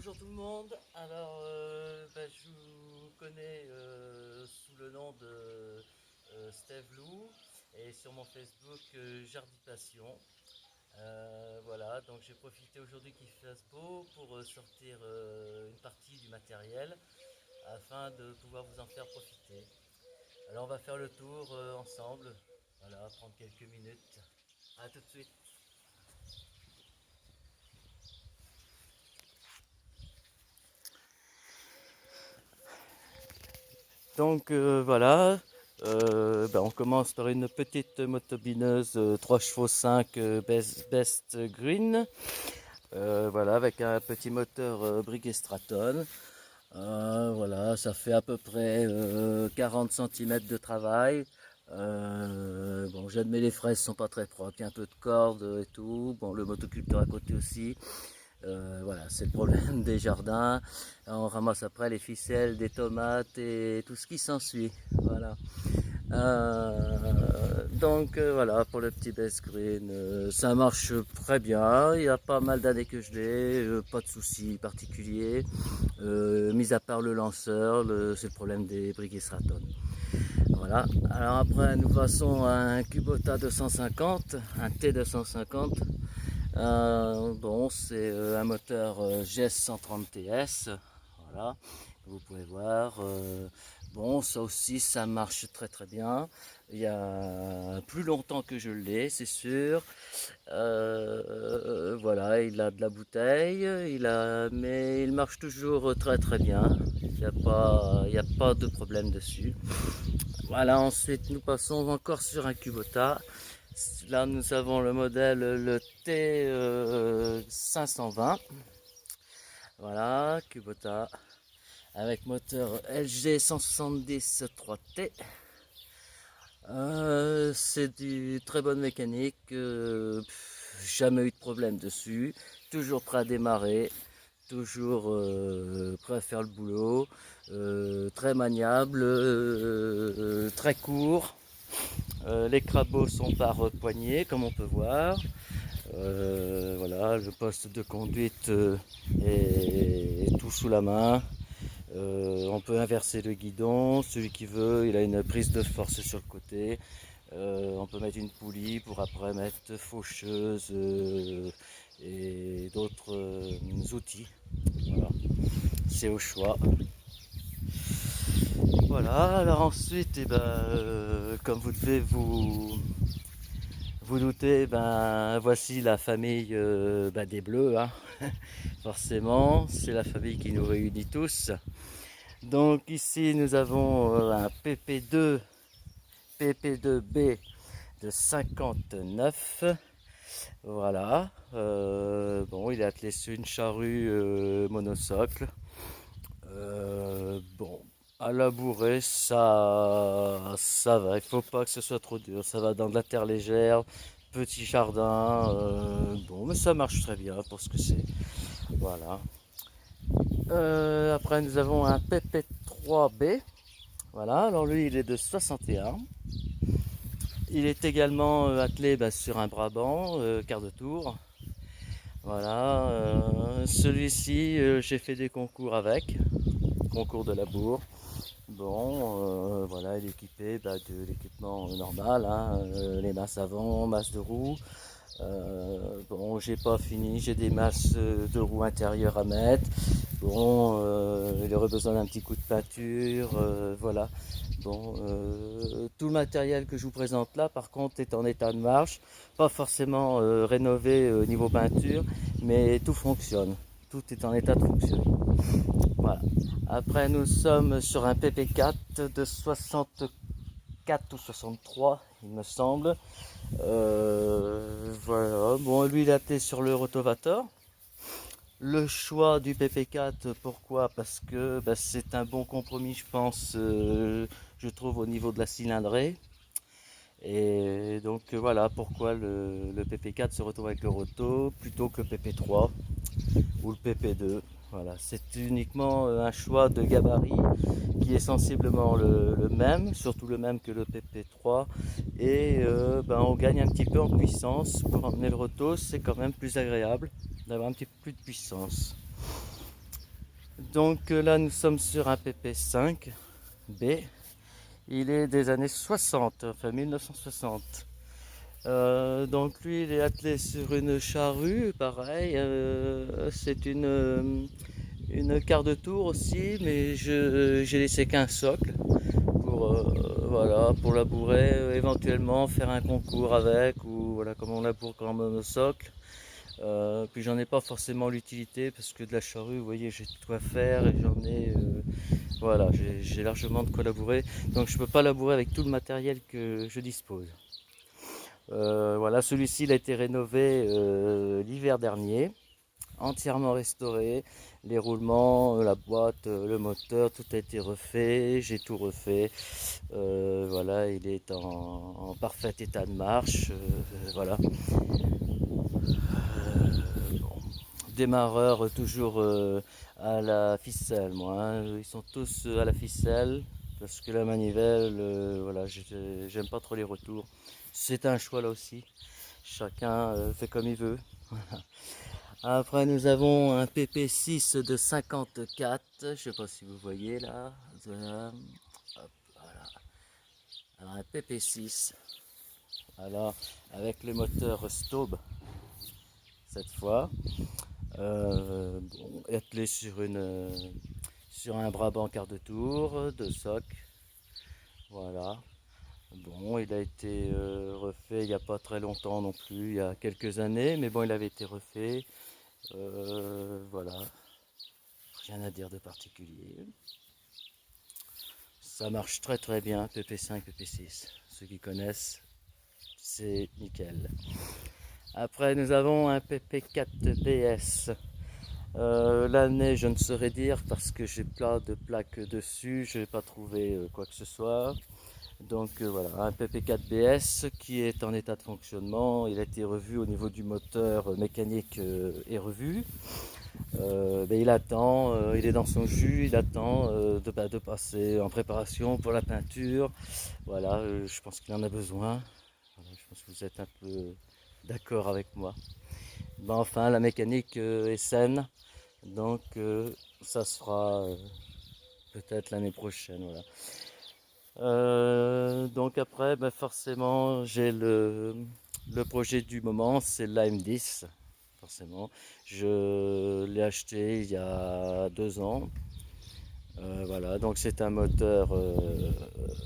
Bonjour tout le monde. Alors, je vous connais sous le nom de Steve Lou et sur mon Facebook Jardipassion. Voilà, donc j'ai profité aujourd'hui qu'il fasse beau pour sortir une partie du matériel afin de pouvoir vous en faire profiter. Alors, on va faire le tour ensemble. Voilà, prendre quelques minutes. À tout de suite. Donc voilà, on commence par une petite motobineuse 3 chevaux 5 Best Green. Voilà, avec un petit moteur Breguet Straton. Voilà, ça fait à peu près 40 cm de travail. Bon, j'admets les fraises sont pas très propres, il y a un peu de corde et tout. Bon, le motoculteur à côté aussi. Voilà, c'est le problème des jardins. On ramasse après les ficelles des tomates et tout ce qui s'ensuit. Voilà. Voilà, pour le petit best green, ça marche très bien. Il y a pas mal d'années que je l'ai, pas de soucis particuliers. Mis à part le lanceur, c'est le problème des briquets Straton. Voilà. Alors après, nous passons à un Kubota 250, un T250. Bon, c'est un moteur GS 130 TS, voilà, vous pouvez voir. Bon, ça aussi, ça marche très très bien. Il y a plus longtemps que je l'ai, c'est sûr. Voilà, il a de la bouteille, mais il marche toujours très très bien. Il y a pas de problème dessus. Voilà, ensuite nous passons encore sur un Kubota. Là, nous avons le modèle le T 520. Voilà, Kubota avec moteur LG 170 3T. C'est du très bonne mécanique. Jamais eu de problème dessus. Toujours prêt à démarrer. Toujours prêt à faire le boulot. Très maniable. Très court. Les crabos sont par poignée, comme on peut voir. Voilà, le poste de conduite est tout sous la main. On peut inverser le guidon, celui qui veut, il a une prise de force sur le côté. On peut mettre une poulie pour après mettre faucheuse et d'autres outils. Voilà, c'est au choix. Voilà, alors ensuite, comme vous devez vous doutez, voici la famille des Bleus, hein. Forcément, c'est la famille qui nous réunit tous. Donc ici, nous avons un PP2B de 59. Voilà. Bon, il est attelé sur une charrue monosocle. Bon, à labourer, ça va. Il faut pas que ce soit trop dur. Ça va dans de la terre légère, petit jardin. Bon, mais ça marche très bien pour ce que c'est. Voilà. Après, nous avons un PP3B. Voilà. Alors lui, il est de 61. Il est également attelé sur un Brabant, quart de tour. Voilà. Celui-ci, j'ai fait des concours avec, concours de labour. Bon, voilà, il est équipé de l'équipement normal, hein, les masses avant, masses de roues. Bon, j'ai pas fini, j'ai des masses de roues intérieures à mettre. Bon, il aurait besoin d'un petit coup de peinture, voilà. Bon, tout le matériel que je vous présente là, par contre, est en état de marche, pas forcément rénové au niveau peinture, mais tout fonctionne, tout est en état de fonctionner. Voilà. Après, nous sommes sur un PP4 de 64 ou 63, il me semble. Voilà. Bon, lui, il a été sur le rotovator. Le choix du PP4, pourquoi? Parce que c'est un bon compromis, je pense, je trouve, au niveau de la cylindrée. Et donc voilà pourquoi le PP4 se retrouve avec le roto plutôt que le PP3 ou le PP2. Voilà, c'est uniquement un choix de gabarit qui est sensiblement le même, surtout le même que le PP3. Et on gagne un petit peu en puissance. Pour emmener le roto, c'est quand même plus agréable d'avoir un petit peu plus de puissance. Donc là nous sommes sur un PP5B. Il est des années 60, enfin 1960. Donc lui il est attelé sur une charrue, pareil. C'est une quart de tour aussi, mais j'ai laissé qu'un socle pour, voilà, pour labourer, éventuellement faire un concours avec, ou voilà, comme on laboure quand même au socle. Puis j'en ai pas forcément l'utilité parce que de la charrue, vous voyez, j'ai tout à faire et j'en ai, voilà, j'ai largement de quoi labourer. Donc je peux pas labourer avec tout le matériel que je dispose. Voilà, celui-ci il a été rénové l'hiver dernier, entièrement restauré. Les roulements, la boîte, le moteur, tout a été refait. J'ai tout refait. Voilà, il est en parfait état de marche. Voilà. Bon. Démarreur toujours à la ficelle, moi, hein. Ils sont tous à la ficelle parce que la manivelle, voilà, j'aime pas trop les retours. C'est un choix là aussi. Chacun fait comme il veut. Après, nous avons un PP6 de 54. Je sais pas si vous voyez là. Voilà. Hop, voilà. Alors, un PP6. Alors, avec le moteur Staub cette fois. Bon, attelé sur un Brabant quart de tour, de soc. Voilà. Bon, il a été refait il n'y a pas très longtemps non plus, il y a quelques années, mais bon, il avait été refait. Voilà, rien à dire de particulier. Ça marche très très bien, PP5, PP6. Ceux qui connaissent, c'est nickel. Après, nous avons un PP4BS. L'année, je ne saurais dire parce que j'ai plein de plaques dessus, je n'ai pas trouvé quoi que ce soit. Donc voilà, un PP4BS qui est en état de fonctionnement. Il a été revu au niveau du moteur mécanique est revu. Ben, il attend, il est dans son jus, il attend de passer en préparation pour la peinture. Voilà, je pense qu'il en a besoin. Voilà, je pense que vous êtes un peu d'accord avec moi. Ben, enfin, la mécanique est saine, donc ça se fera peut-être l'année prochaine. Voilà. Donc après, ben forcément, j'ai le projet du moment, c'est l'AM10. Forcément, je l'ai acheté il y a 2 ans. Voilà, donc c'est un moteur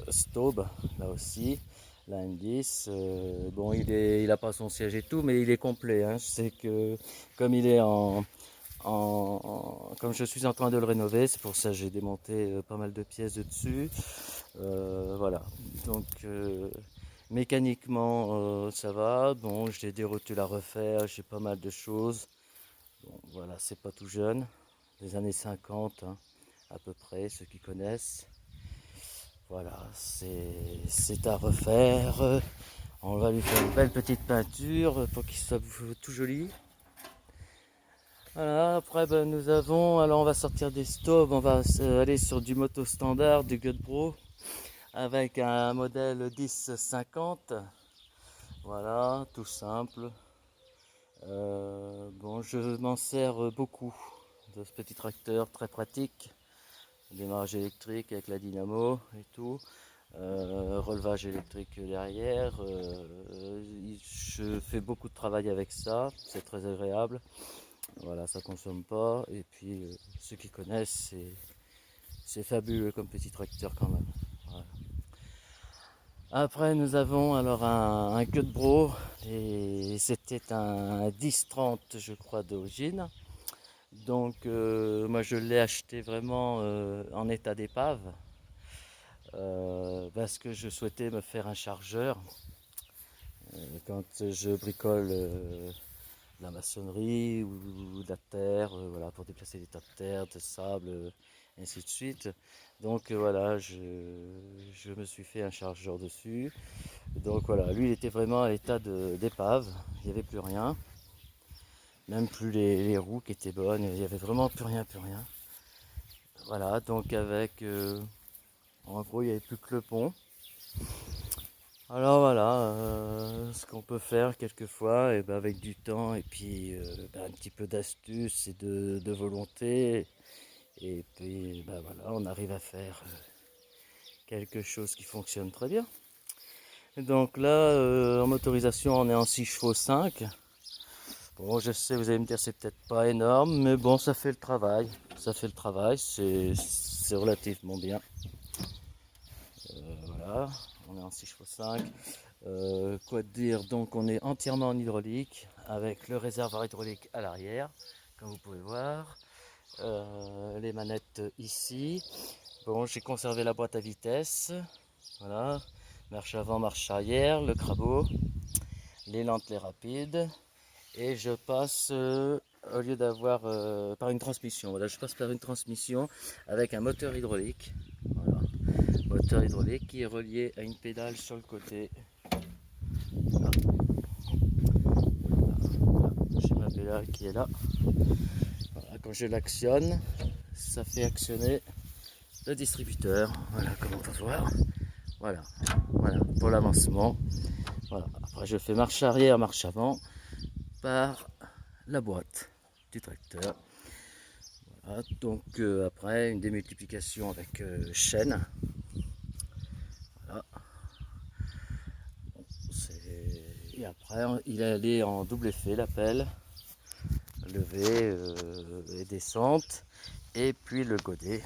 Staub, là aussi, l'AM10. Bon, il a pas son siège et tout, mais il est complet, hein. C'est que comme il est comme je suis en train de le rénover, c'est pour ça que j'ai démonté pas mal de pièces de dessus. Voilà, donc mécaniquement ça va. Bon, j'ai des rotules à refaire, j'ai pas mal de choses. Bon, voilà, c'est pas tout jeune, des années 50 hein, à peu près, ceux qui connaissent. Voilà, c'est à refaire. On va lui faire une belle petite peinture pour qu'il soit tout joli. Voilà, après ben, nous avons, alors on va sortir des stoves, on va aller sur du moto standard, du Godbro, avec un modèle 1050. Voilà, tout simple. Bon, je m'en sers beaucoup de ce petit tracteur très pratique. Démarrage électrique avec la dynamo et tout. Relevage électrique derrière. Je fais beaucoup de travail avec ça, c'est très agréable. Voilà, ça consomme pas. Et puis, ceux qui connaissent, c'est fabuleux comme petit tracteur quand même. Voilà. Après, nous avons alors un queue de bro, et c'était un 10-30, je crois, d'origine. Donc, moi, je l'ai acheté vraiment en état d'épave parce que je souhaitais me faire un chargeur quand je bricole de la maçonnerie ou de la terre, voilà, pour déplacer des tas de terre, de sable, ainsi de suite. Donc voilà, je me suis fait un chargeur dessus. Donc voilà, lui il était vraiment à l'état d'épave, il n'y avait plus rien, même plus les roues qui étaient bonnes, il n'y avait vraiment plus rien, plus rien. Voilà, donc avec, en gros il n'y avait plus que le pont. Alors voilà, ce qu'on peut faire quelquefois, et ben avec du temps et puis ben un petit peu d'astuce et de volonté, Et puis ben voilà, on arrive à faire quelque chose qui fonctionne très bien. Donc là, en motorisation, on est en 6 chevaux 5. Bon, je sais, vous allez me dire, c'est peut-être pas énorme, mais bon, ça fait le travail. Ça fait le travail, c'est relativement bien. Voilà, on est en 6 chevaux 5. Quoi dire, donc on est entièrement en hydraulique, avec le réservoir hydraulique à l'arrière, comme vous pouvez voir. Les manettes ici. Bon, j'ai conservé la boîte à vitesse. Voilà, marche avant, marche arrière, le crabeau, les lentes, les rapides. Et je passe, au lieu d'avoir par une transmission, voilà, je passe par une transmission avec un moteur hydraulique. Voilà, moteur hydraulique qui est relié à une pédale sur le côté. Voilà, voilà, j'ai ma pédale qui est là. Voilà, quand je l'actionne, ça fait actionner le distributeur. Voilà, comme on peut voir. Voilà, voilà pour l'avancement. Voilà. Après, je fais marche arrière, marche avant par la boîte du tracteur. Voilà. Donc après, une démultiplication avec chaîne. Voilà. Et après, il est allé en double effet, la pelle, levée et descente, et puis le godet.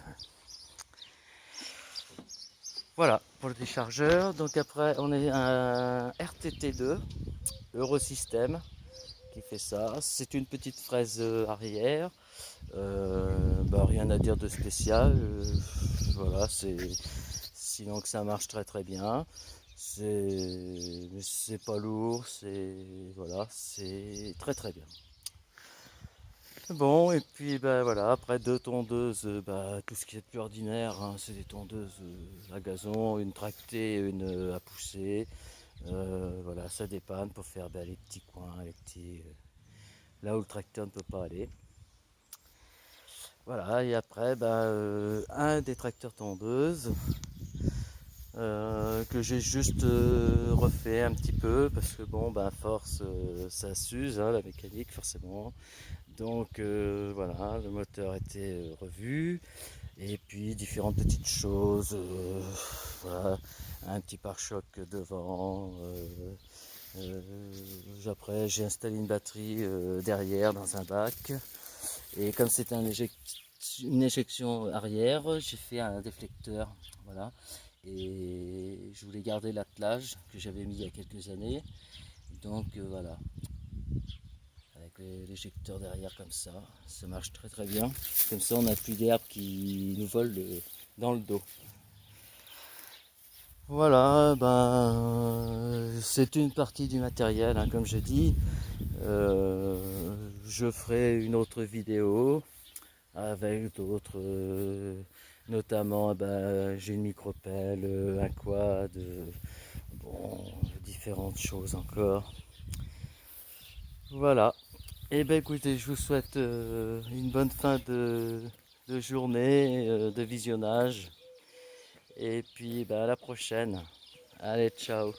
Voilà pour le déchargeur. Donc après, on est un RTT2 Eurosystème qui fait ça. C'est une petite fraise arrière. Rien à dire de spécial. Voilà, sinon que ça marche très très bien. C'est pas lourd, voilà, c'est très très bien. Bon, et puis ben voilà, après deux tondeuses, tout ce qui est plus ordinaire, hein, c'est des tondeuses à gazon, une tractée et une à pousser. Voilà, ça dépanne pour faire les petits coins, là où le tracteur ne peut pas aller. Voilà, et après, un des tracteurs tondeuses que j'ai juste refait un petit peu parce que bon, à force, ça s'use, hein, la mécanique forcément. Donc voilà, le moteur a été revu et puis différentes petites choses. Voilà, un petit pare-choc devant. Après, j'ai installé une batterie derrière dans un bac. Et comme c'est une éjection arrière, j'ai fait un déflecteur. Voilà. Et je voulais garder l'attelage que j'avais mis il y a quelques années. Donc voilà. Avec l'éjecteur derrière comme ça marche très très bien. Comme ça, on n'a plus d'herbe qui nous vole dans le dos. Voilà, c'est une partie du matériel, hein, comme je dis. Je ferai une autre vidéo avec d'autres, notamment j'ai une micropelle, un quad, bon, différentes choses encore. Voilà. Et écoutez, je vous souhaite une bonne fin de journée, de visionnage. Et puis à la prochaine. Allez, ciao.